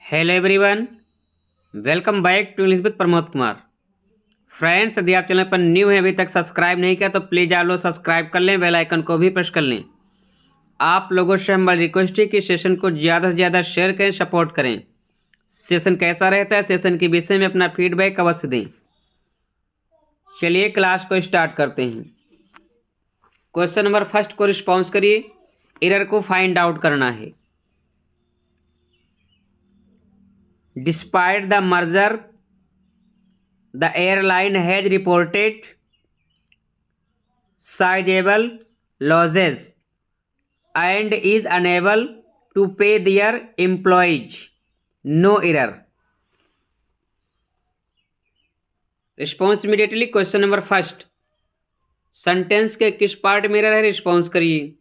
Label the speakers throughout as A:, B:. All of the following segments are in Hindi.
A: Hello everyone, welcome back to English with Pramod Kumar. Friends, यदि आप चैनल पर न्यू हैं, अभी तक सब्सक्राइब नहीं किया तो प्लीज़ आप लोग सब्सक्राइब कर लें, बेल आइकन को भी प्रेस कर लें। आप लोगों से हमारी रिक्वेस्ट है कि सेशन को ज़्यादा से ज़्यादा शेयर करें, सपोर्ट करें। सेशन कैसा रहता है, सेशन के विषय में अपना फीडबैक अवश्य दें। चलिए क्लास को स्टार्ट करते हैं। क्वेश्चन नंबर फर्स्ट को रिस्पॉन्स करिए। एरर को फाइंड आउट करना है। Despite the merger, the airline has reported sizable losses and is unable to pay their employees. No error. Response immediately. Question number first. Sentence के किस पार्ट में एरर है, रिस्पॉन्स करिए।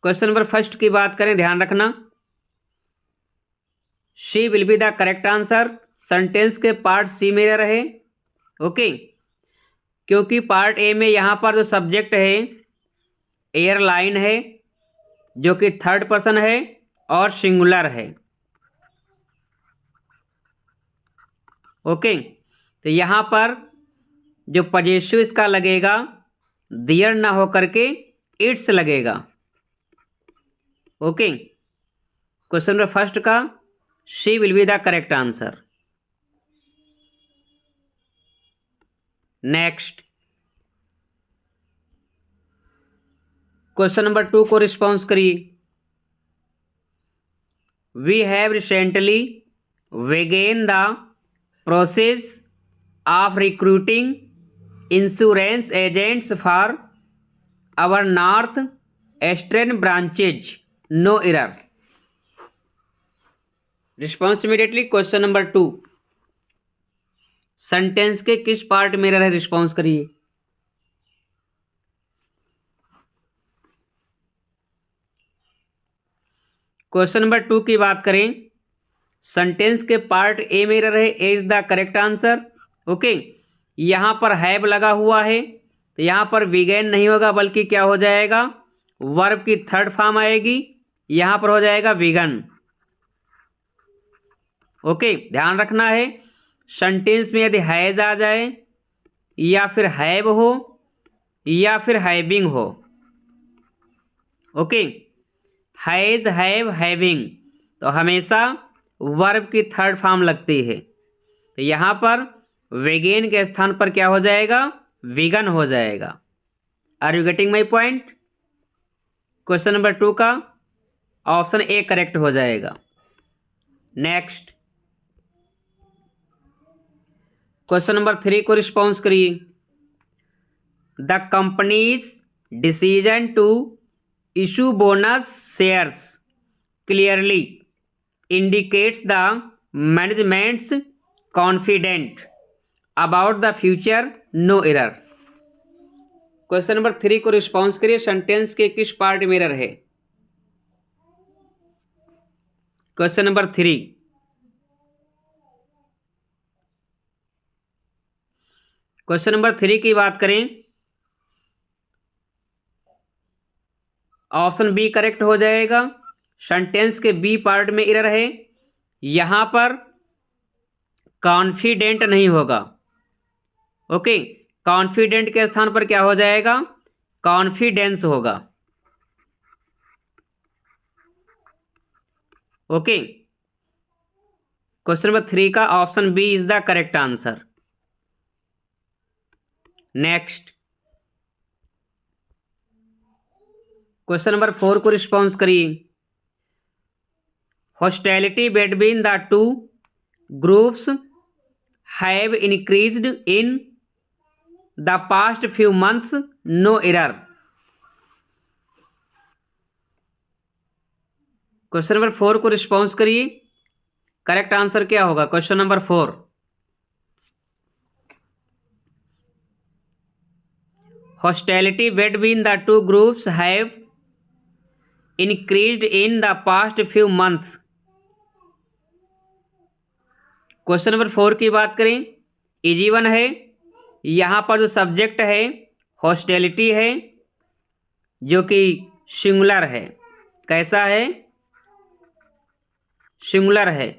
A: क्वेश्चन नंबर फर्स्ट की बात करें, ध्यान रखना, she will be the correct answer. Sentence के पार्ट सी में एरर है, ओके, क्योंकि पार्ट ए में यहां पर जो सब्जेक्ट है एयरलाइन है, जो कि थर्ड पर्सन है और सिंगुलर है, ओके। तो यहां पर जो पजेसिव इसका लगेगा देयर ना होकर के इट्स लगेगा, ओके। क्वेश्चन नंबर फर्स्ट का she will be the correct answer. Next, question number two को रिस्पॉन्स करिए। We have recently begun the process of recruiting insurance agents for our north eastern branches. No error. Response immediately. Question number two, sentence के किस पार्ट में एरर है, रिस्पॉन्स करिए। क्वेश्चन नंबर टू की बात करें, सेंटेंस के पार्ट ए में एरर है, A is the correct answer, okay. यहां पर हैव लगा हुआ है तो यहां पर बिगेन नहीं होगा, बल्कि क्या हो जाएगा, वर्ब की थर्ड फॉर्म आएगी, यहां पर हो जाएगा बिगन, ओके। ध्यान रखना है, सेंटेंस में यदि हैज आ जाए या फिर हैव हो या फिर हैविंग हो, ओके, हैज, हैव, हैविंग, तो हमेशा वर्ब की थर्ड फॉर्म लगती है। तो यहां पर वेगेन के स्थान पर क्या हो जाएगा, विगन हो जाएगा। Are you getting my point? Question number two का ऑप्शन ए करेक्ट हो जाएगा। नेक्स्ट, क्वेश्चन नंबर थ्री को रिस्पॉन्स करिए। The company's decision to issue bonus shares clearly indicates the management's confident about the future. No error. Question number three को रिस्पॉन्स करिए। सेंटेंस के किस पार्ट में एरर है? Question number three, question number three की बात करें, ऑप्शन बी करेक्ट हो जाएगा। सेंटेंस के बी पार्ट में एरर है, यहां पर कॉन्फिडेंट नहीं होगा, ओके। कॉन्फिडेंट के स्थान पर क्या हो जाएगा, कॉन्फिडेंस होगा, ओके। क्वेश्चन नंबर थ्री का option B is the correct answer. Next, question number four को रिस्पॉन्स करिए। hostility between the two groups have increased in the past few months. No error. Question number four को रिस्पॉन्स करिए। करेक्ट आंसर क्या होगा question number four? hostility between the two groups have increased in the past few months. Question number four की बात करें, इजी वन है, यहां पर जो सब्जेक्ट है हॉस्टिलिटी है, जो कि सिंगुलर है। कैसा है? सिंगुलर है।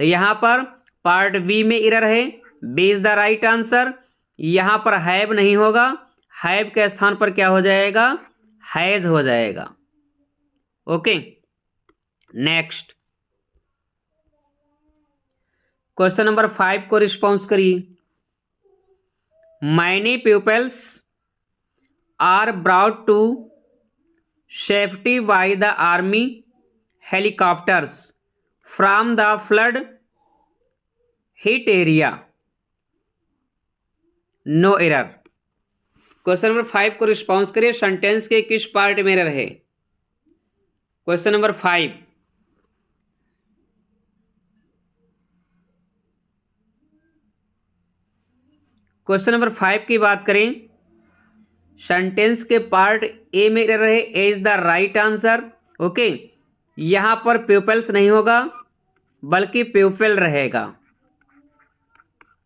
A: तो यहाँ पर पार्ट बी में एरर है, B is the right answer. यहाँ पर हैव नहीं होगा, हैव के स्थान पर क्या हो जाएगा? हैज हो जाएगा। ओके, नेक्स्ट क्वेश्चन नंबर 5 को रिस्पॉन्स करिए। Many peoples are brought to safety by the army helicopters from the flood hit area. No error. Question number 5 को रिस्पॉन्स करिए। सेंटेंस के किस पार्ट में एरर है? क्वेश्चन नंबर 5, क्वेश्चन नंबर 5 की बात करें, सेंटेंस के पार्ट ए में एरर है, A is the right answer. Okay, यहां पर प्यूपल्स नहीं होगा बल्कि प्यूपल रहेगा।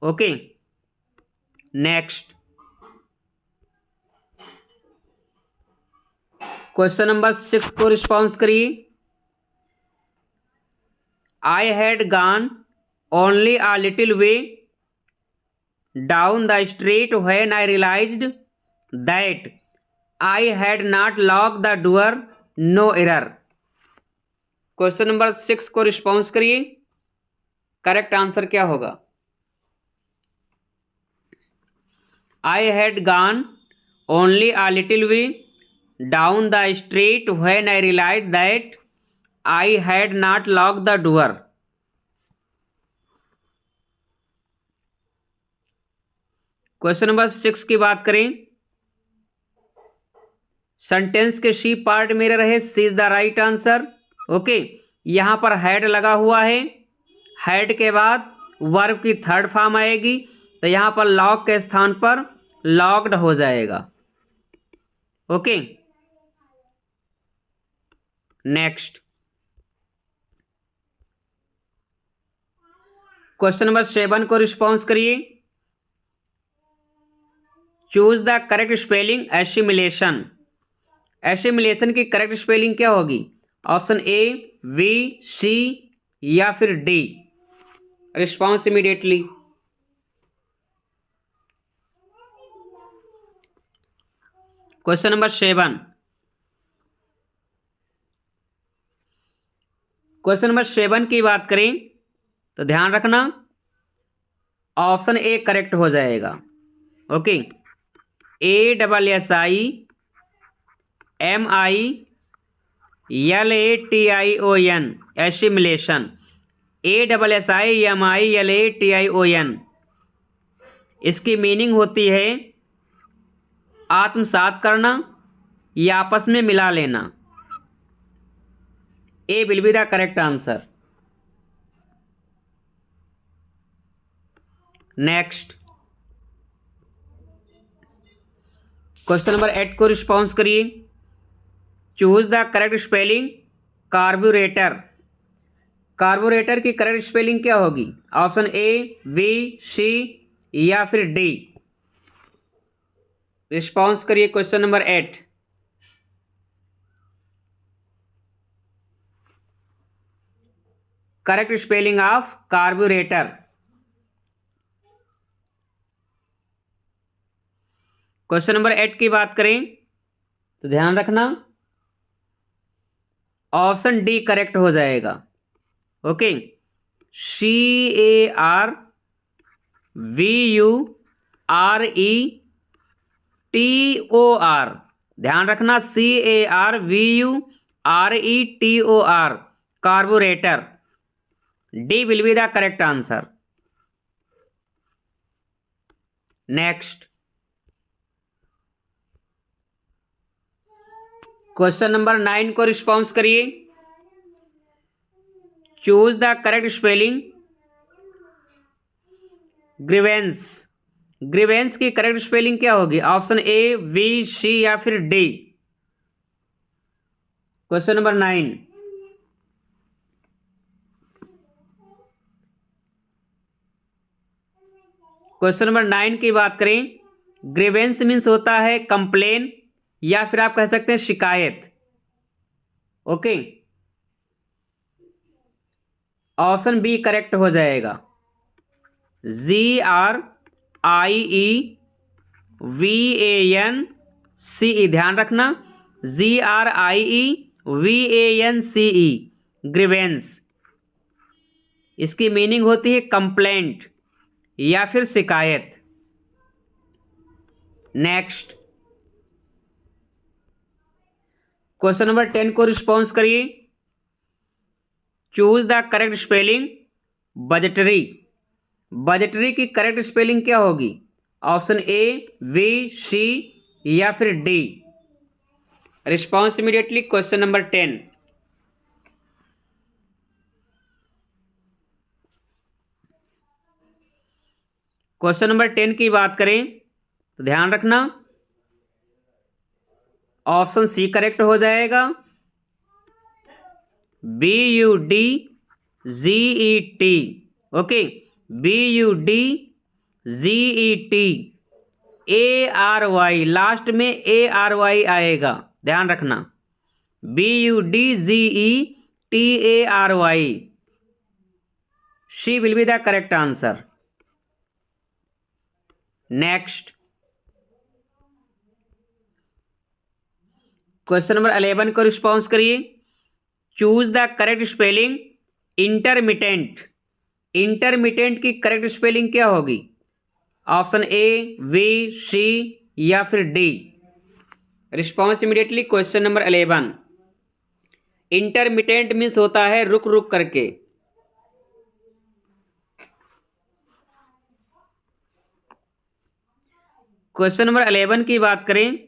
A: ओके, नेक्स्ट क्वेश्चन नंबर 6 को रिस्पॉन्स करिए। I had gone only a little way down the street when I realised that I had not lock the door. No error. Question number 6 को रिस्पॉन्स करिए। करेक्ट आंसर क्या होगा? I had gone only a little way down the street when I realised that I had not lock the door. Question number 6 की बात करें, सेंटेंस के सी पार्ट में रहे, C is the right answer. Okay, यहां पर हैड लगा हुआ है, हैड के बाद वर्ब की थर्ड फॉर्म आएगी, तो यहां पर लॉक के स्थान पर लॉक्ड हो जाएगा। ओके, नेक्स्ट क्वेश्चन नंबर 7 को रिस्पॉन्स करिए। Choose the correct spelling assimilation. Assimilation की करेक्ट स्पेलिंग क्या होगी? ऑप्शन ए, वी, सी या फिर D. Response immediately. Question number 7, question number 7 की बात करें तो ध्यान रखना ऑप्शन ए करेक्ट हो जाएगा। Okay, ASSIMILATION assimilation. ASSIMILATION इसकी मीनिंग होती है आत्मसात करना या आपस में मिला लेना। A will be the correct answer. Next question number 8 को रिस्पॉन्स करिए। Choose the correct spelling carburettor. Carburettor की करेक्ट स्पेलिंग क्या होगी? ऑप्शन ए, वी, सी या फिर डी। रिस्पॉन्स करिए question number 8। Correct spelling of carburettor. Question number 8 की बात करें तो ध्यान रखना ऑप्शन डी करेक्ट हो जाएगा। Okay, CARVURETOR। ध्यान रखना CARVURETOR carburettor. D will be the correct answer. Next question number 9 को रिस्पॉन्स करिए। Choose the correct spelling grievance. Grievance की करेक्ट स्पेलिंग क्या होगी? ऑप्शन ए, वी, सी या फिर D. Question number 9। Question number 9 की बात करें, ग्रीवेंस मीन्स होता है कंप्लेन या फिर आप कह सकते हैं शिकायत। ओके, ऑप्शन बी करेक्ट हो जाएगा। GRIEVANCE, ध्यान रखना, GRIEVANCE, ग्रीवेंस। इसकी मीनिंग होती है कंप्लेंट या फिर शिकायत। नेक्स्ट, क्वेश्चन नंबर 10 को रिस्पॉन्स करिए। Choose the correct spelling budgetary. Budgetary की करेक्ट स्पेलिंग क्या होगी? ऑप्शन ए, वी, सी या फिर D. Response immediately. Question number 10। Question number 10 की बात करें तो ध्यान रखना, ऑप्शन सी करेक्ट हो जाएगा। BUDGET। Okay, BUDGET, ARY, last में ARY आएगा, ध्यान रखना। BUDGETARY, she will be the correct answer. Next, question number 11 को रिस्पॉन्स करिए। Choose the correct spelling intermittent. Intermittent की करेक्ट स्पेलिंग क्या होगी? ऑप्शन ए, वी, सी या फिर D. Response immediately. Question number 11। Intermittent means होता है रुक रुक करके। क्वेश्चन नंबर 11 की बात करें,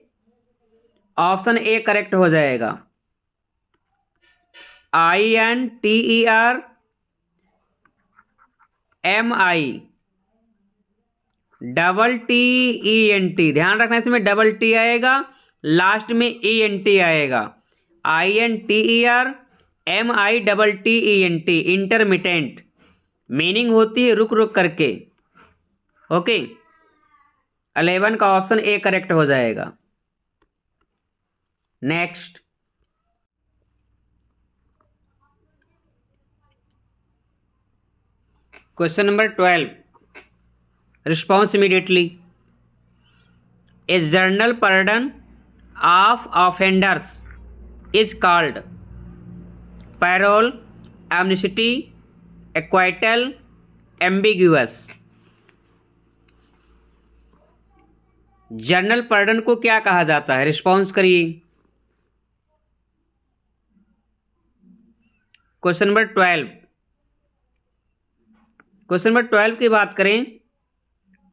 A: ऑप्शन ए करेक्ट हो जाएगा। INTERMITTENT, ध्यान रखना, इसमें डबल टी आएगा, लास्ट में ENT आएगा। INTERMITTENT, इंटरमिटेंट, मीनिंग होती है रुक रुक करके। ओके, 11 का ऑप्शन ए करेक्ट हो जाएगा। Next, question number 12। Response immediately. A general pardon of offenders is called parole, amnesty, acquittal, ambiguous. General pardon को क्या कहा जाता है? रिस्पॉन्स करिए। Question number 12। क्वेश्चन नंबर 12 की बात करें,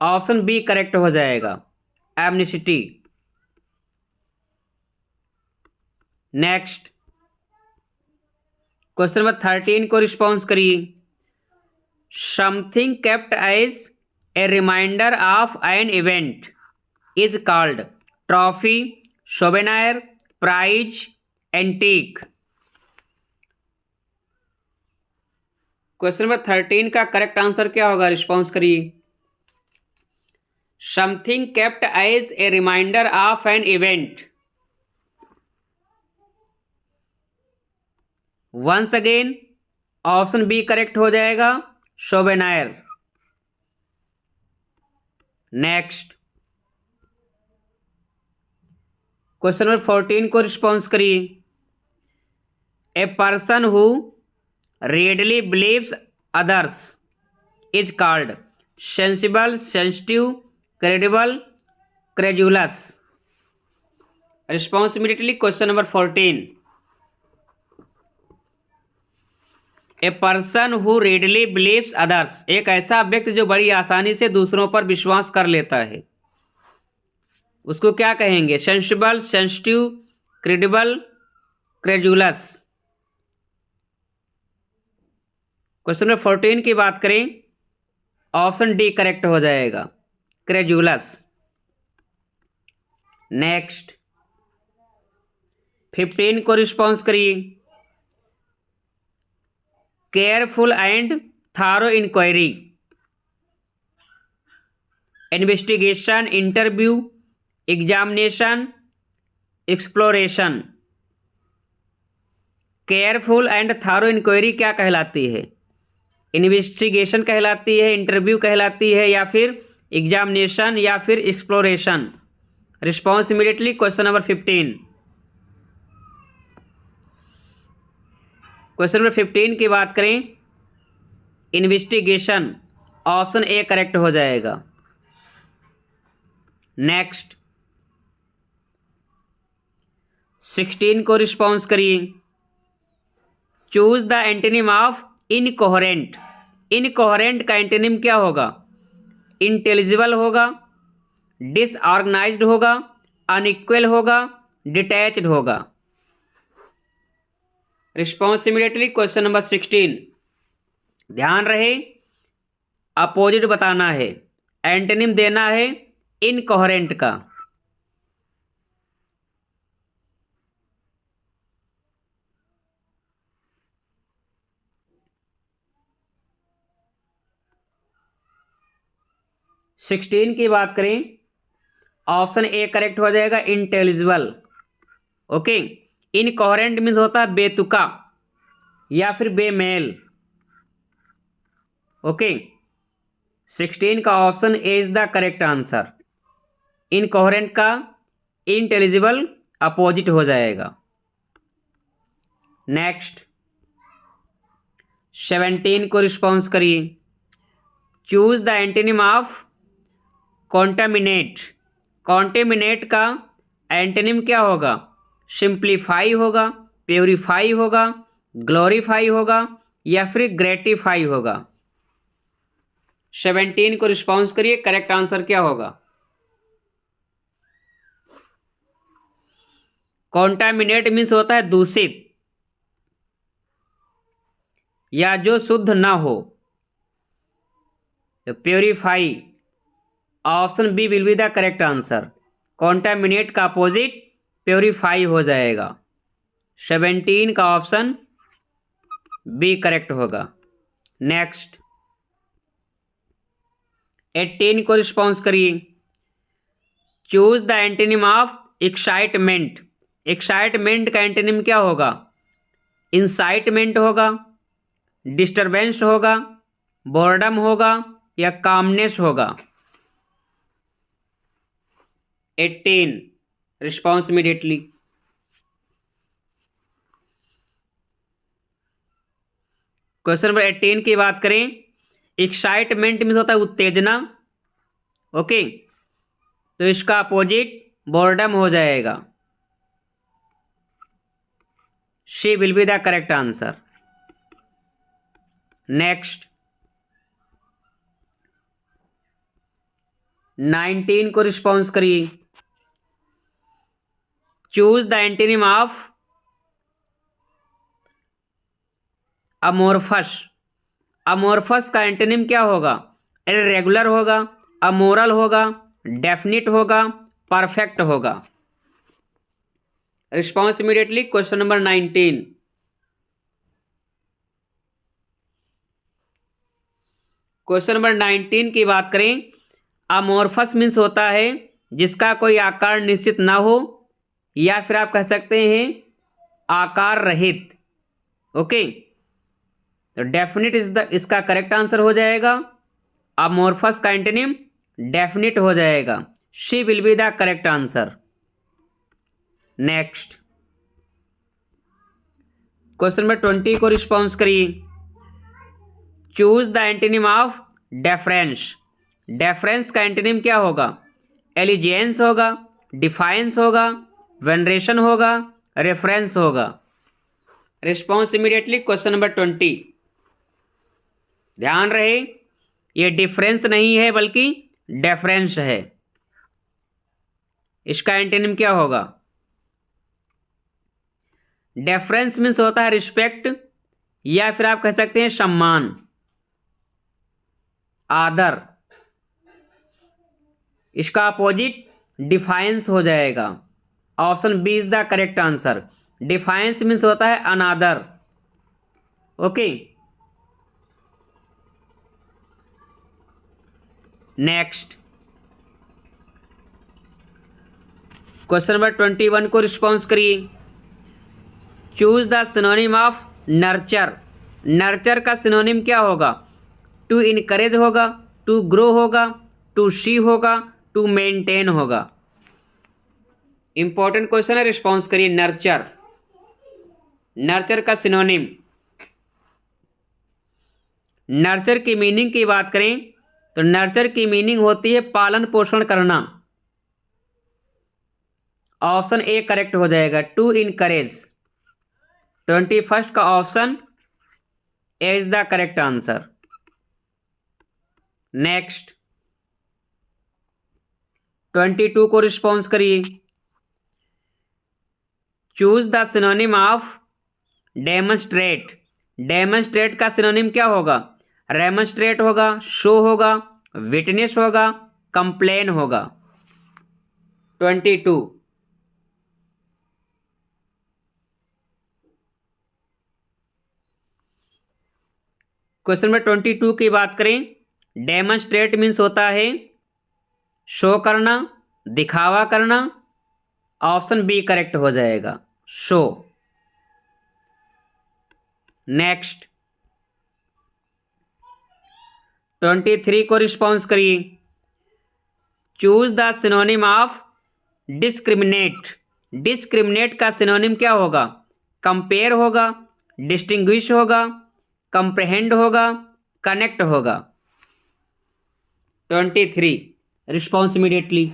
A: ऑप्शन बी करेक्ट हो जाएगा, एमनेस्टी। नेक्स्ट, क्वेश्चन नंबर 13 को रिस्पॉन्स करिए। Something kept as a reminder of an event is called trophy, souvenir, prize, antique. Question number 13 का करेक्ट आंसर क्या होगा? रिस्पॉन्स करिए। Something kept as a reminder of an event. Once again, option B correct हो जाएगा, सोवेनिर। नेक्स्ट, क्वेश्चन नंबर 14 को रिस्पॉन्स करिए। A person who readily believes others is called sensible, sensitive, credible, credulous. Response immediately. Question number 14. A person who readily believes others, एक ऐसा व्यक्ति जो बड़ी आसानी से दूसरों पर विश्वास कर लेता है, उसको क्या कहेंगे? Sensible, sensitive, credible, credulous. Question number 14 की बात करें, ऑप्शन डी करेक्ट हो जाएगा, क्रेजुलस। नेक्स्ट, 15 को रिस्पॉन्स करिए। Careful and thorough inquiry, investigation, interview, examination, exploration. Careful and thorough inquiry क्या कहलाती है? इन्वेस्टिगेशन कहलाती है, इंटरव्यू कहलाती है, या फिर एग्जामिनेशन, या फिर exploration? Response immediately. Question number 15। Question number 15 की बात करें, इन्वेस्टिगेशन, ऑप्शन ए करेक्ट हो जाएगा। नेक्स्ट 16 को रिस्पॉन्स करिए। Choose the antonym of incoherent. Incoherent का एंटोनिम क्या होगा? इंटेलिजिबल होगा, डिसऑर्गेनाइज्ड होगा, अनइक्वल होगा, डिटैच्ड होगा? Response immediately. Question number 16। ध्यान रहे, अपोजिट बताना है, एंटोनिम देना है इनकोहेरेंट का। सिक्सटीन की बात करें, ऑप्शन ए करेक्ट हो जाएगा, इंटेलिजिबल। ओके, इनकोहेरेंट मीन्स होता है बेतुका या फिर बेमेल। ओके, 16 का option A is the correct answer. Incoherent का इंटेलिजिबल अपोजिट हो जाएगा। नेक्स्ट 17 को रिस्पॉन्स करिए। Choose the antonym of contaminate. Contaminate का एंटोनिम क्या होगा? सिंप्लीफाई होगा, प्योरीफाई होगा, ग्लोरीफाई होगा, या फिर ग्रेटिफाई होगा? 17 को रिस्पॉन्स करिए, करेक्ट आंसर क्या होगा? कॉन्टामिनेट मीन्स होता है दूषित या जो शुद्ध ना हो। तो purify, option B will be the correct answer. Contaminate का अपोजिट प्योरीफाई हो जाएगा। 17 का ऑप्शन बी करेक्ट होगा। नेक्स्ट 18 को रिस्पॉन्स करिए। Choose the antonym of excitement. Excitement का एंटोनिम क्या होगा? इंसाइटमेंट होगा, डिस्टरबेंस होगा, बोर्डम होगा, या कामनेस होगा? 18 रिस्पॉन्स इमीडिएटली। क्वेश्चन नंबर 18 की बात करें, एक्साइटमेंट मीन्स होता है उत्तेजना। ओके, तो इसका अपोजिट बोर्डम हो जाएगा। She will be the correct answer. Next 19 को रिस्पॉन्स करिए। Choose the antonym of amorphous. Amorphous का एंटोनिम क्या होगा? इर्रेगुलर होगा, अमोरल होगा, डेफिनिट होगा, परफेक्ट होगा? Response immediately. Question number 19। Question number 19 की बात करें, अमोर्फस मीन्स होता है जिसका कोई आकार निश्चित ना हो, या फिर आप कह सकते हैं आकार रहित। ओके, तो डेफिनिट इज द इसका करेक्ट आंसर हो जाएगा। अमोर्फस का एंटोनिम डेफिनिट हो जाएगा। She will be the correct answer. Next question number 20 को रिस्पॉन्स करिए। Choose the antonym of deference. Deference का एंटोनिम क्या होगा? एलिजेंस होगा, डिफाइंस होगा, वेनरेशन होगा, रेफरेंस होगा? Response immediately. Question number 20। ध्यान रहे, ये डिफरेंस नहीं है बल्कि डेफरेंस है। इसका एंटोनिम क्या होगा? डेफरेंस मीन्स होता है रिस्पेक्ट, या फिर आप कह सकते हैं सम्मान, आदर। इसका अपोजिट डिफाइंस हो जाएगा। Option B is the correct answer. Defiance means होता है अनादर। ओके, नेक्स्ट क्वेश्चन नंबर 21 को रिस्पॉन्स करिए। Choose the synonym of nurture. Nurture का सिनोनिम क्या होगा? टू इनकरेज होगा, टू ग्रो होगा, टू सी होगा, टू मेंटेन होगा। इंपॉर्टेंट क्वेश्चन है, रिस्पॉन्स करिए। नर्चर, नर्चर का सिनोनिम। नर्चर की मीनिंग की बात करें तो नर्चर की मीनिंग होती है पालन पोषण करना। ऑप्शन ए करेक्ट हो जाएगा, टू इनकरेज। 21 का option A is the correct answer. Next 22 को रिस्पॉन्स करिए। Choose the synonym of demonstrate. Demonstrate का सिनोनिम क्या होगा? रेमोन्स्ट्रेट होगा, शो होगा, विटनेस होगा, कंप्लेन होगा। 22 क्वेश्चन नंबर 22 की बात करें, डेमोन्स्ट्रेट मीन्स होता है शो करना, दिखावा करना। ऑप्शन बी करेक्ट हो जाएगा, शो। नेक्स्ट 23 को रिस्पॉन्स करिए। Choose the synonym of discriminate. Discriminate का सिनोनिम क्या होगा? कंपेयर होगा, डिस्टिंग्विश होगा, कंप्रहेंड होगा, कनेक्ट होगा। 23 रिस्पॉन्स इमीडिएटली।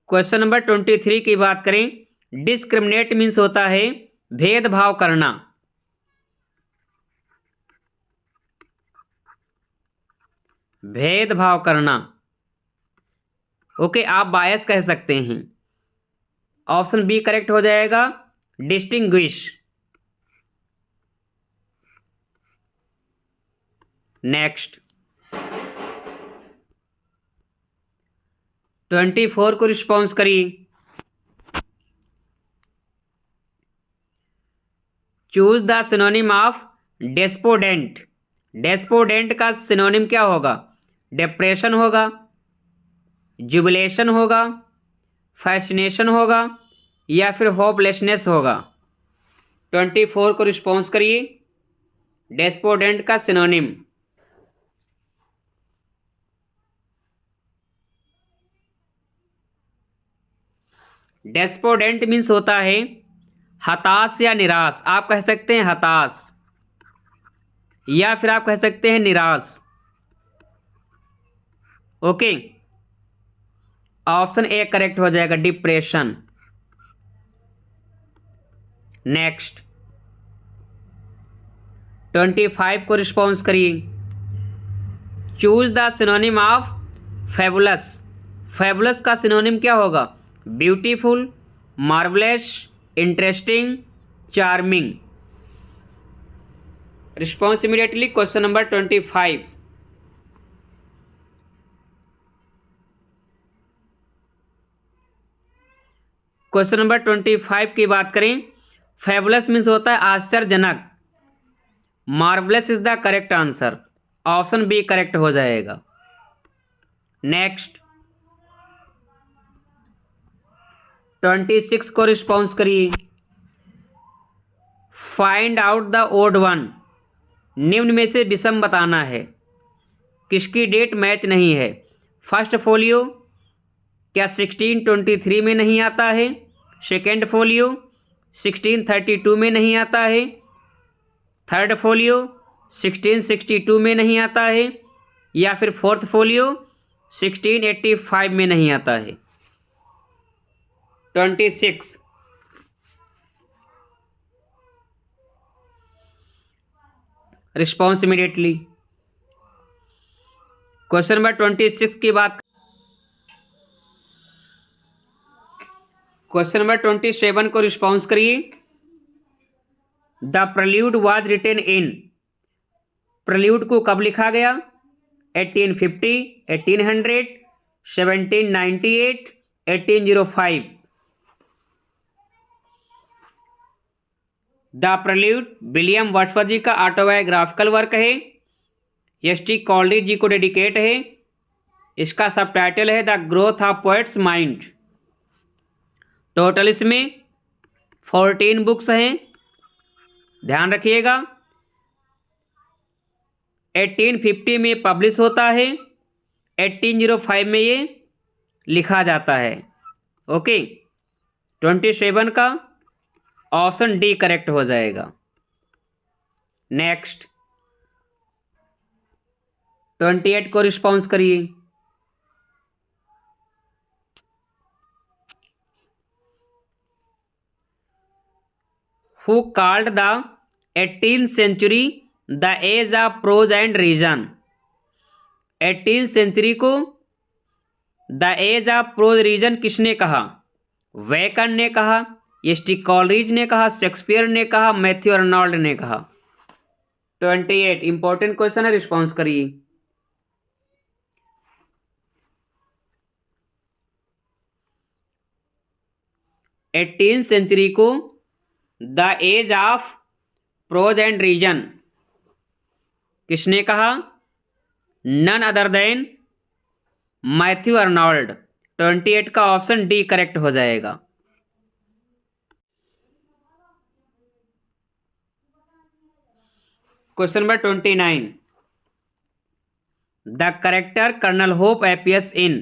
A: क्वेश्चन नंबर 23 की बात करें, डिस्क्रिमिनेट मीन्स होता है भेदभाव करना। भेदभाव करना। ओके, आप बायस कह सकते हैं। ऑप्शन बी करेक्ट हो जाएगा, डिस्टिंग्विश। नेक्स्ट 24 को रिस्पॉन्स करिए। Choose the synonym of despondent. Despondent का सिनोनिम क्या होगा? डिप्रेशन होगा, जुबिलेशन होगा, फैसिनेशन होगा, या फिर होपलेसनेस होगा। 24 को रिस्पॉन्स करिए। डेस्पोडेंट का सिनोनिम। डेस्पोडेंट मीन्स होता है हताश या निराश। आप कह सकते हैं हताश, या फिर आप कह सकते हैं निराश। ओके, ऑप्शन ए करेक्ट हो जाएगा, डिप्रेशन। नेक्स्ट 25 को रिस्पॉन्स करिए। Choose the synonym of fabulous. Fabulous का सिनोनिम क्या होगा? Beautiful, marvellous, interesting, charming. Response immediately. Question number 25। Question number 25 की बात करें, फैबुलस मीन्स होता है आश्चर्यजनक। Marvellous is the correct answer. Option B correct हो जाएगा। नेक्स्ट 26 को रिस्पॉन्स करिए। Find out the odd one. निम्न में से विषम बताना है। किसकी डेट मैच नहीं है? फर्स्ट फोलियो क्या 1623 में नहीं आता है? सेकेंड फोलियो 1632 में नहीं आता है? थर्ड फोलियो 1662 में नहीं आता है? या फिर फोर्थ फोलियो 1685 में नहीं आता है? 26 रिस्पॉन्स इमीडिएटली। क्वेश्चन नंबर 26 की बात। क्वेश्चन नंबर 27 को रिस्पॉन्स करिए। The Prelude was written in. Prelude को कब लिखा गया? 1850, 1800, 1798, 1805। द प्रल्यूड विलियम वर्ड्सवर्थ जी का ऑटोबायोग्राफिकल वर्क है। एस.टी. कॉलरिज जी को डेडिकेट है। इसका सब टाइटल है the growth of poets mind. Total इसमें 14 बुक्स हैं, ध्यान रखिएगा। 1850 में पब्लिश होता है, 1805 में ये लिखा जाता है। ओके, 27 का ऑप्शन डी करेक्ट हो जाएगा। नेक्स्ट 28 को रिस्पॉन्स करिए। Who called the 18th century the age of prose and reason. 18th century को the age of prose reason किसने कहा? वेकन ने कहा, एस.टी. कॉलरिज ने कहा, शेक्सपियर ने कहा, मैथ्यू अर्नोल्ड ने कहा। 28 इंपॉर्टेंट क्वेश्चन है, रिस्पॉन्स करिए। एटीन सेंचुरी को the age of prose and reason किसने कहा? None other than Matthew Arnold. 28 का ऑप्शन डी करेक्ट हो जाएगा। Question number 29, the character colonel Hope appears in.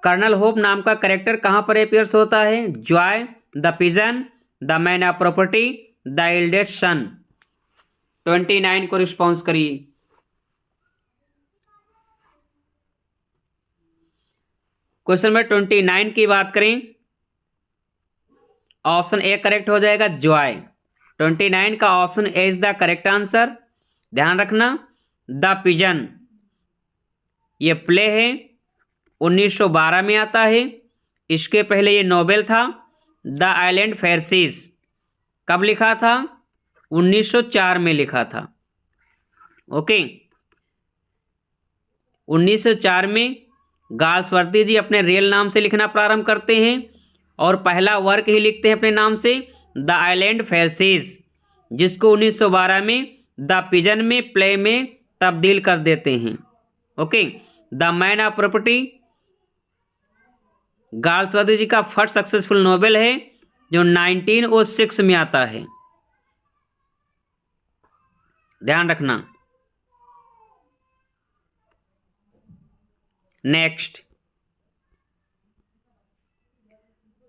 A: Colonel Hope नाम का करेक्टर कहां पर अपीयर्स होता है? Joy, the pigeon, the man of property, the eldest son. 29 को रिस्पॉन्स करिए। क्वेश्चन नंबर 29 की बात करें, ऑप्शन ए करेक्ट हो जाएगा, जॉय। 29 का option A is the correct answer. ध्यान रखना, द पिजन ये प्ले है, 1912 में आता है। इसके पहले ये नोवेल था, द आइलैंड फेयरसीज। कब लिखा था? 1904 में लिखा था। ओके, 1904 में गाल्सवर्दी जी अपने रियल नाम से लिखना प्रारंभ करते हैं और पहला वर्क ही लिखते हैं अपने नाम से, द आइलैंड फेयरसीज, जिसको 1912 में द पिजन में प्ले में तब्दील कर देते हैं। Okay, the man of property Galsworthy ji का फर्स्ट सक्सेसफुल नोवेल है जो 1906 में आता है। ध्यान रखना। नेक्स्ट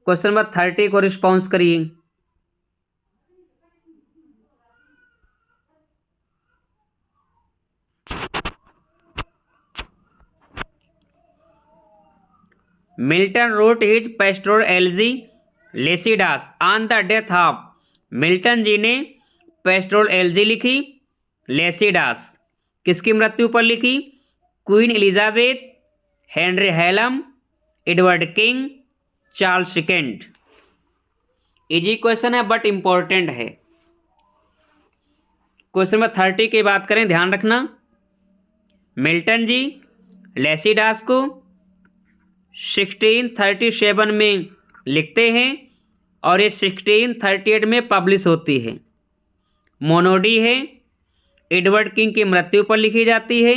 A: क्वेश्चन नंबर 30 को रिस्पॉन्स करिए। Milton wrote his pastoral elegy Lycidas on the death of. Milton ji ने पेस्टोरल एलिजी लिखी, लेसिडास किसकी मृत्यु पर लिखी? Queen Elizabeth, Henry Hallam, Edward King, Charles second. Easy question है बट इंपॉर्टेंट है। क्वेश्चन नंबर 30 की बात करें, ध्यान रखना। मिल्टन जी लेसिडास को 1637 में लिखते हैं और ये 1638 में पब्लिश होती है। मोनोडी है, एडवर्ड किंग की मृत्यु पर लिखी जाती है।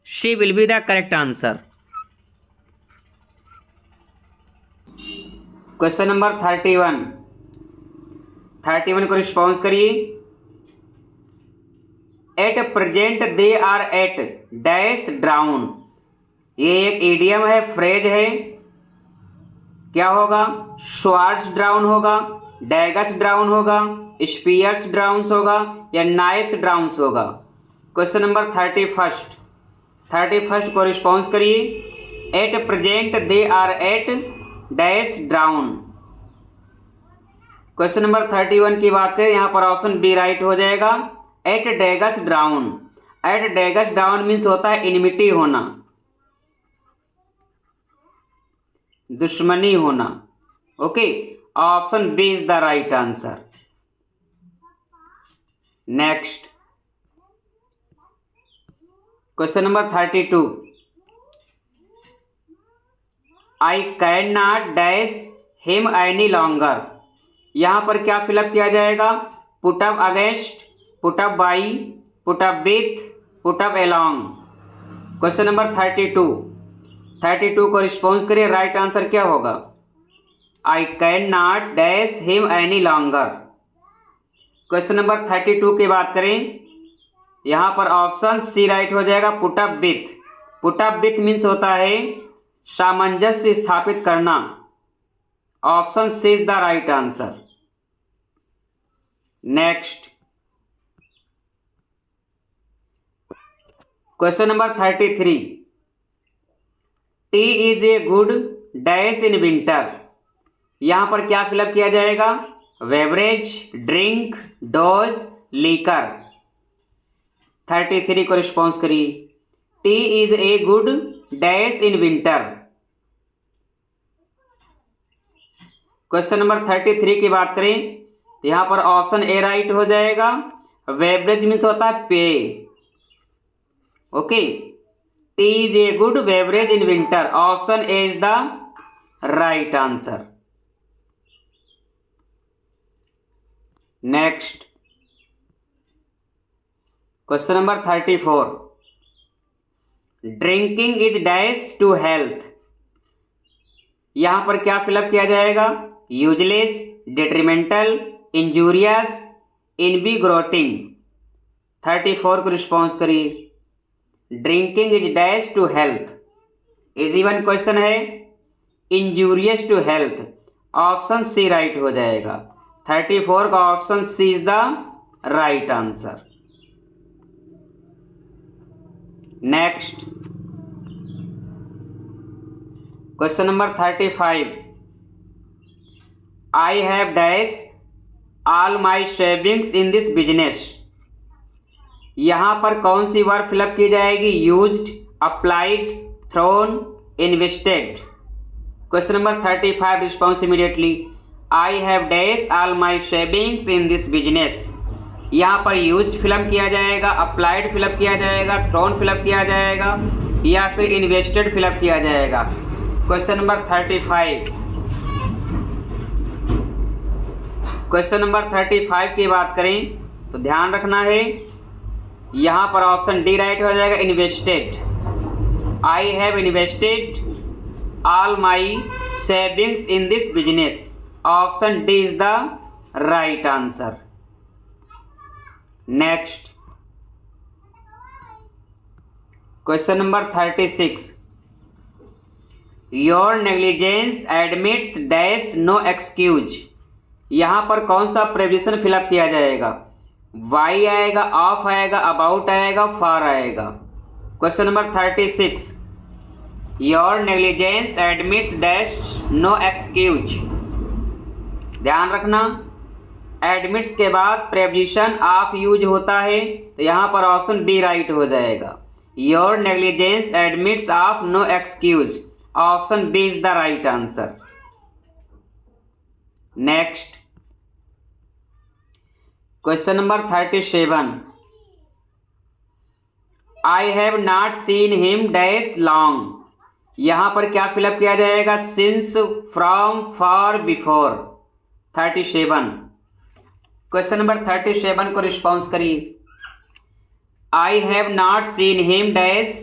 A: She will be the correct answer. Question number 31 को रिस्पॉन्स करिए। At present they are at dash drawn. ये एक इडियम है, फ्रेज है। क्या होगा? स्वार्ड्स ड्राउन होगा, डैगस ड्राउन होगा, स्पीयर्स ड्राउन्स होगा या नाइफ्स ड्राउन्स होगा। क्वेश्चन नंबर 31 को रिस्पॉन्स करिए। At present they are at dash drawn. Question number 31 की बात करें, यहां पर ऑप्शन बी राइट हो जाएगा, at daggers drawn. At daggers drawn means होता है इनमिटी होना, दुश्मनी होना। Okay, option B is the right answer. Next question number 32, I can not dash him any longer. यहां पर क्या फिलअप किया जाएगा? Put up against, put up by, put up with, put up along. Question number 32 को रिस्पॉन्स करिए, राइट आंसर क्या होगा? I can not dash him any longer. Question number 32 की बात करें, यहाँ पर ऑप्शन सी राइट हो जाएगा, put up with. Put up with means होता है सामंजस्य स्थापित करना। Option C is the right answer. Next question number 33, tea is a good dash in winter. यहां पर क्या फिलअप किया जाएगा? Beverage, drink, dose, liquor. 33 को रिस्पॉन्स करिए, T is a good dash in winter. Question number 33 की बात करें, यहां पर ऑप्शन ए राइट हो जाएगा। बेवरेज मीन्स होता है पेय। Okay, tea is a good beverage in winter. Option A is the right answer. Next question number 34, drinking is dash to health. यहां पर क्या फिलअप किया जाएगा? Useless, detrimental, injurious, इनविग्रोटिंग। 34 को रिस्पॉन्स करिए, drinking is dash to health. Easy one question है, injurious to health. Option C right हो जाएगा। 34 का option C is the right answer. Next question number 35, I have dash all my savings in this business. यहां पर कौन सी वर्ब फिलअप की जाएगी? Used, applied, thrown, invested. Question number 35 response immediately, I have dash all my savings in this business. यहाँ पर यूज फिलअप किया जाएगा, अप्लाइड फिलअप किया जाएगा, थ्रोन फिलअप किया जाएगा या फिर इन्वेस्टेड फिलअप किया जाएगा। क्वेश्चन नंबर 35, क्वेश्चन नंबर 35 की बात करें तो ध्यान रखना है, यहाँ पर ऑप्शन डी राइट हो जाएगा, invested. I have invested all my savings in this business. Option D is the right answer. Next question number 36, your negligence admits dash no excuse. यहां पर कौन सा प्रेपोजिशन फिलअप किया जाएगा? वाई आएगा, ऑफ आएगा, अबाउट आएगा, फॉर आएगा। Question number 36, your negligence admits dash no excuse. ध्यान रखना, एडमिट्स के बाद प्रेपोजिशन ऑफ यूज होता है, तो यहाँ पर ऑप्शन बी राइट हो जाएगा। Your negligence admits of no excuse. Option B is the right answer. Next question number 37, I have not seen him dash long. यहाँ पर क्या फिलअप किया जाएगा? Since, from, for, before. 37, question number 37 को रिस्पॉन्स करिए, I have not seen him dash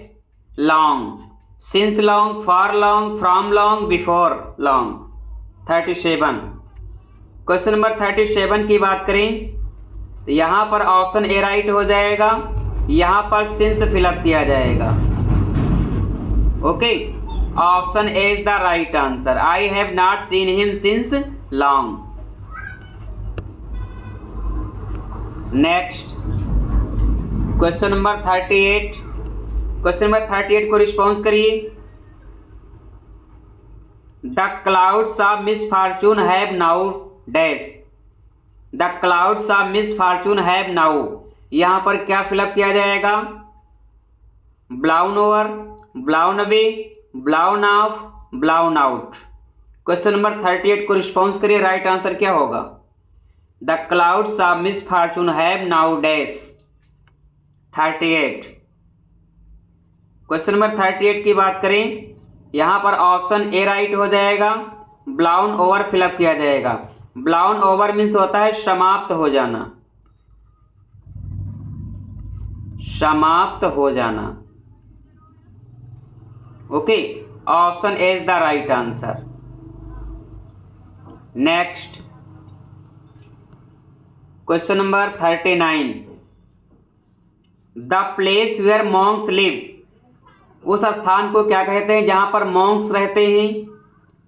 A: long. Since long, for long, from long, before long. 37, question number 37 की बात करें तो यहाँ पर ऑप्शन ए राइट हो जाएगा। यहाँ पर सिंस फिलअप किया जाएगा। Okay, option A is the right answer. I have not seen him since long. Next question number 38, question number 38 को रिस्पॉन्स करिए, the clouds of misfortune have now dash. The clouds of misfortune have now. यहाँ पर क्या फिलअप किया जाएगा? Blown over, blown away, blown of, blown out. Question number 38 को रिस्पॉन्स करिए, राइट आंसर क्या होगा? The clouds of misfortune have now dash. 38, question number 38 की बात करें, यहाँ पर ऑप्शन ए राइट हो जाएगा। ब्लाउन ओवर फिलअप किया जाएगा। ब्लाउन ओवर मीन्स होता है समाप्त हो जाना। समाप्त हो जाना। Okay, option A is the right answer. Next question number 39। The place where monks live, उस स्थान को क्या कहते हैं जहां पर मॉन्क्स रहते हैं?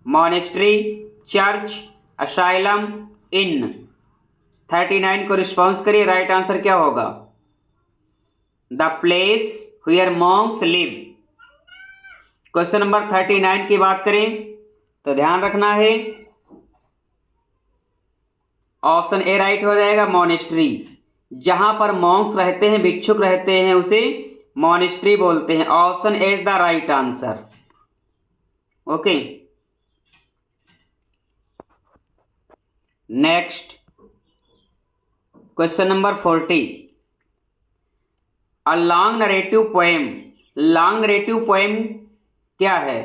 A: मॉनेस्ट्री, चर्च, असाइलम, इन। 39 को रिस्पॉन्स करिए, राइट आंसर क्या होगा? The place where monks live. Question number 39 की बात करें तो ध्यान रखना है, ऑप्शन ए राइट हो जाएगा, मॉनेस्ट्री। जहां पर मॉन्क्स रहते हैं, भिक्षुक रहते हैं, उसे मॉनेस्ट्री बोलते हैं। Option A is the right answer. Okay, next question number 40। A long narrative poem, long narrative poem क्या है?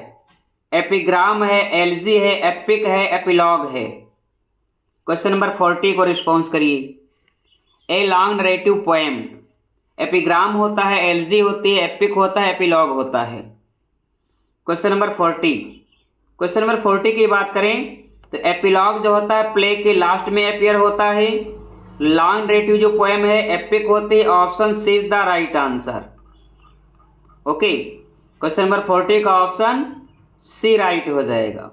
A: एपिग्राम है, एलजी है, एपिक है, एपिलॉग है। क्वेश्चन नंबर 40 को रिस्पॉन्स करिए। A long narrative poem, epigram होता है, एलजी होती है, एपिक होता है, एपिलॉग होता है। Question number 40। क्वेश्चन नंबर 40 की बात करें तो एपिलॉग जो होता है प्ले के लास्ट में अपियर होता है। लॉन्ग नरेटिव जो पोएम है एपिक होती है। Option C is the right answer. Okay, question number 40 का ऑप्शन सी राइट हो जाएगा।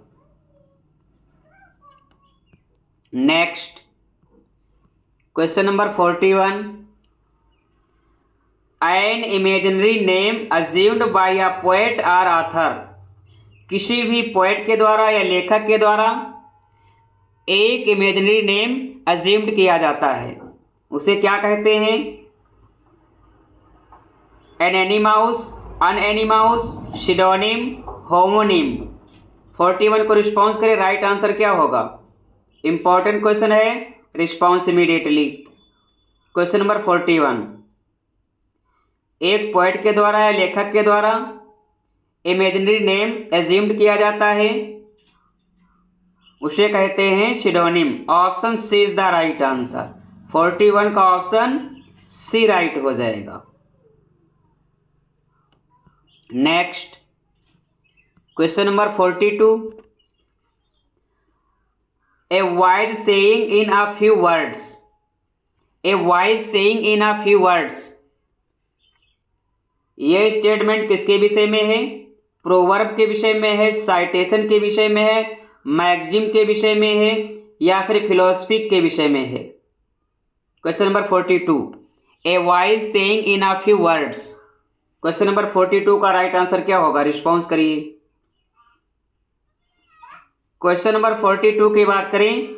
A: Next question number 41। An imaginary name assumed by a poet और ऑथर, किसी भी पोएट के द्वारा या लेखक के द्वारा एक इमेजिनरी नेम अज्यूम्ड किया जाता है, उसे क्या कहते हैं? एनेनिमाउस, अनएनिमाउस, सिडोनिम, होमोनिम। 41 को रिस्पॉन्स करें, राइट आंसर क्या होगा? इंपॉर्टेंट क्वेश्चन है, रिस्पॉन्स इमीडिएटली। Question number 41। एक पोएट के द्वारा या लेखक के द्वारा इमेजिनरी नेम एज्यूम्ड किया जाता है, उसे कहते हैं pseudonym. Option C is the right answer. 41 का ऑप्शन सी राइट हो जाएगा। Next question number 42। A wise saying in a few words, a wise saying in a few words, यह स्टेटमेंट किसके विषय में है? प्रोवर्ब के विषय में है, साइटेशन के विषय में है, मैगजिम के विषय में है, या फिर फिलोसफी के विषय में है? Question number 42। A wise saying in a few words. Question number 42 का राइट आंसर क्या होगा? रिस्पॉन्स करिए। क्वेश्चन नंबर 42 की बात करें,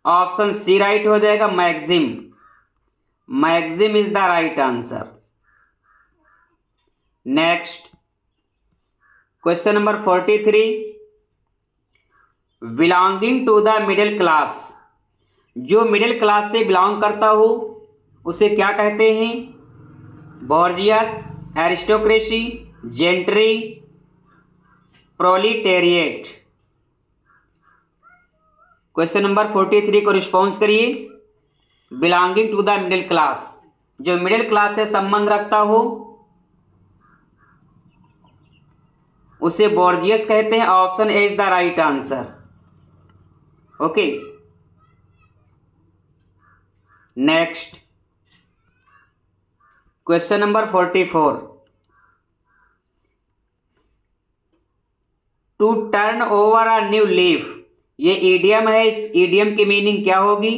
A: ऑप्शन सी राइट हो जाएगा, maxim. Maxim is the right answer. Next question number 43। Belonging to the middle class, जो मिडिल क्लास से बिलोंग करता हो उसे क्या कहते हैं? Bourgeois, aristocracy, gentry, proletariat. Question number 43 को रिस्पॉन्स करिए। Belonging to the middle class, जो मिडिल क्लास से संबंध रखता हो उसे बॉर्जियस कहते हैं। Option A is the right answer. Okay, next question number 44। To turn over a new leaf, ये ईडियम है, इस ईडियम की मीनिंग क्या होगी?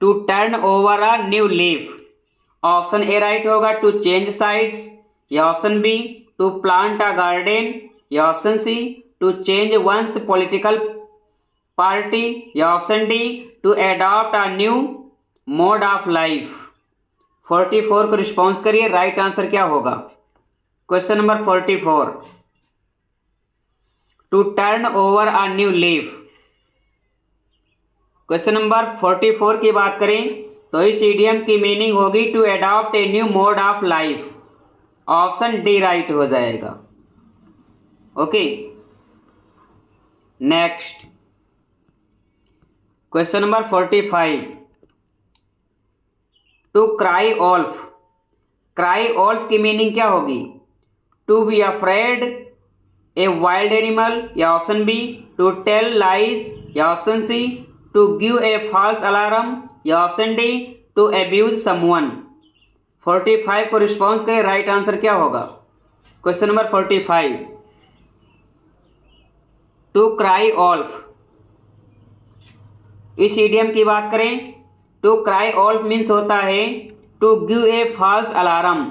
A: To turn over a new leaf. Option A right होगा, टू चेंज साइड्स, या option B to plant a garden, या option C to change one's political party, या option D to adopt a new mode of life. 44 को रिस्पॉन्स करिए, राइट आंसर क्या होगा? Question number 44। To turn over a new leaf. Question number 44 की बात करें तो इस इडियम की मीनिंग होगी to adopt a new mode of life. Option D right हो जाएगा। Okay, next question number 45। To cry wolf, cry wolf की मीनिंग क्या होगी? To be afraid, a wild animal, या option B to tell lies, या option C to give a false alarm, या option D to abuse someone. 45 को रिस्पॉन्स करें, राइट आंसर क्या होगा? Question number 45, to cry ऑल्फ। इस इडियम की बात करें, टू क्राई ऑल्फ मीन्स होता है to give a false alarm,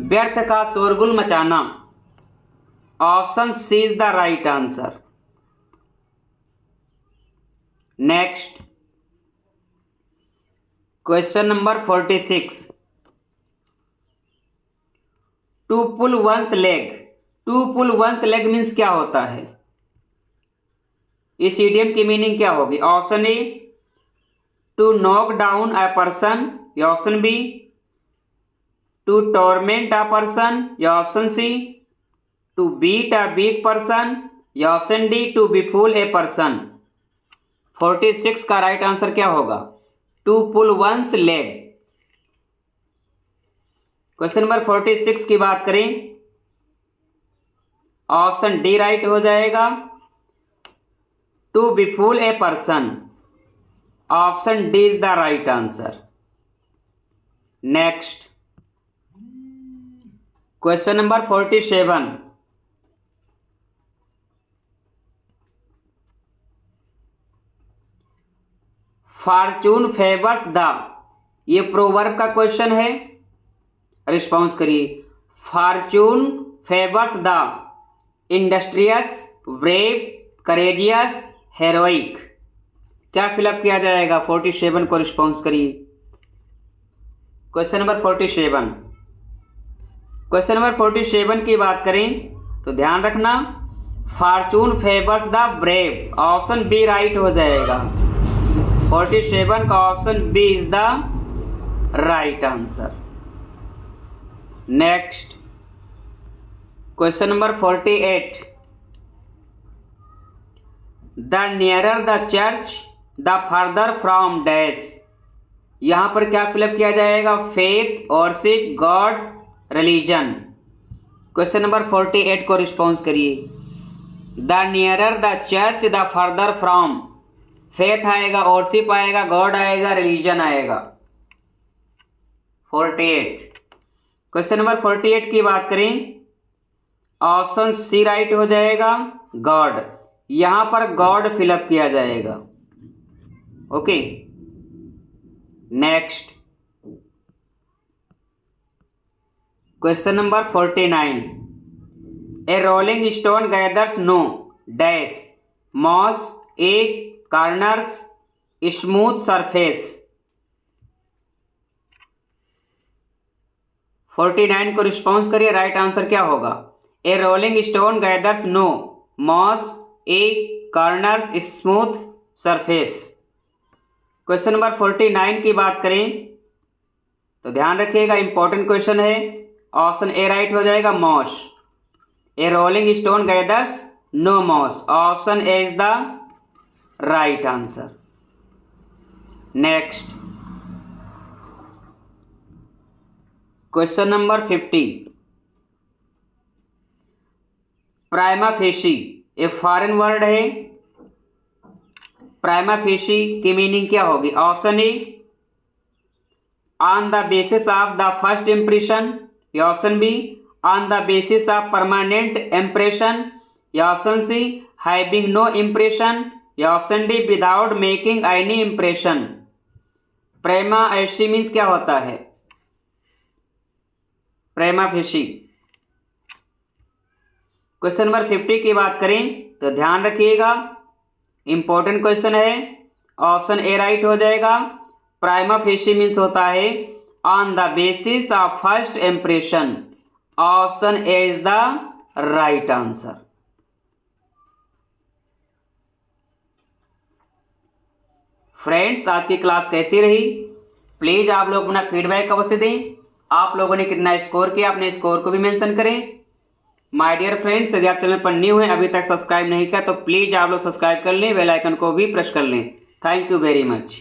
A: व्यर्थ का शोरगुल मचाना। Option C is the right answer. Next, question number 46, to pull one's leg. To pull one's leg means क्या होता है? इस इडियम की मीनिंग क्या होगी? Option A to knock down a person, या option B to torment a person, या option C to beat a big person, या option D to befool a person. 46 का राइट आंसर क्या होगा? To pull one's leg. Question number 46 की बात करें, ऑप्शन डी राइट हो जाएगा, to befool a person. Option D is the right answer. Next, question number 47, fortune favours the. ये प्रोवर्ब का क्वेश्चन है, रिस्पॉन्स करिए। Fortune favours the industrious, brave, courageous, heroic. क्या फिलअप किया जाएगा? 47 को रिस्पॉन्स करिए। क्वेश्चन नंबर 47, क्वेश्चन नंबर 47 की बात करें तो ध्यान रखना, fortune favours the brave. Option B right हो जाएगा। 47 का option B is the right answer. Next, question number 48, the nearer the church the further from dash. यहां पर क्या फिलअप किया जाएगा? Faith, worship, God, religion. Question number 48 को रिस्पॉन्स करिए। The nearer the church the further from, faith आएगा, वर्शिप आएगा, गॉड आएगा, रिलीजन आएगा। 48, क्वेश्चन नंबर 48 की बात करें, ऑप्शन सी राइट हो जाएगा, गॉड। यहां पर गॉड फिलअप किया जाएगा। Okay, next, question number 49, a rolling stone gathers no dash, moss, egg, corners, smooth surface. 49 को रिस्पॉन्स करिए, राइट आंसर क्या होगा? A rolling stone gathers no moss, egg, corners, smooth surface. Question number 49 की बात करें तो ध्यान रखिएगा, इंपॉर्टेंट क्वेश्चन है। ऑप्शन ए राइट हो जाएगा, moss. A rolling stone gathers no moss. Option A is the right answer. Next, question number 50, prima facie a foreign word है। प्राइमा फेशी की मीनिंग क्या होगी? Option A on the basis of the first impression, या option B on the basis of permanent impression, या option C having no impression, या option D without making any impression. Prima facie means क्या होता है? प्रेमा फेशी। क्वेश्चन नंबर 50 की बात करें तो ध्यान रखिएगा, इंपॉर्टेंट क्वेश्चन है। ऑप्शन ए राइट हो जाएगा, प्राइमा फेशी मीन्स होता है on the basis of first impression. Option A is the right answer. Friends, आज की क्लास कैसी रही? प्लीज आप लोग अपना फीडबैक अवश्य दें। आप लोगों ने कितना स्कोर किया, अपने स्कोर को भी मेंशन करें। माय डियर फ्रेंड्स, यदि आप चैनल पर न्यू हैं, अभी तक सब्सक्राइब नहीं किया तो प्लीज आप लोग सब्सक्राइब कर लें, बेल आइकन को भी प्रेस कर लें। Thank you very much.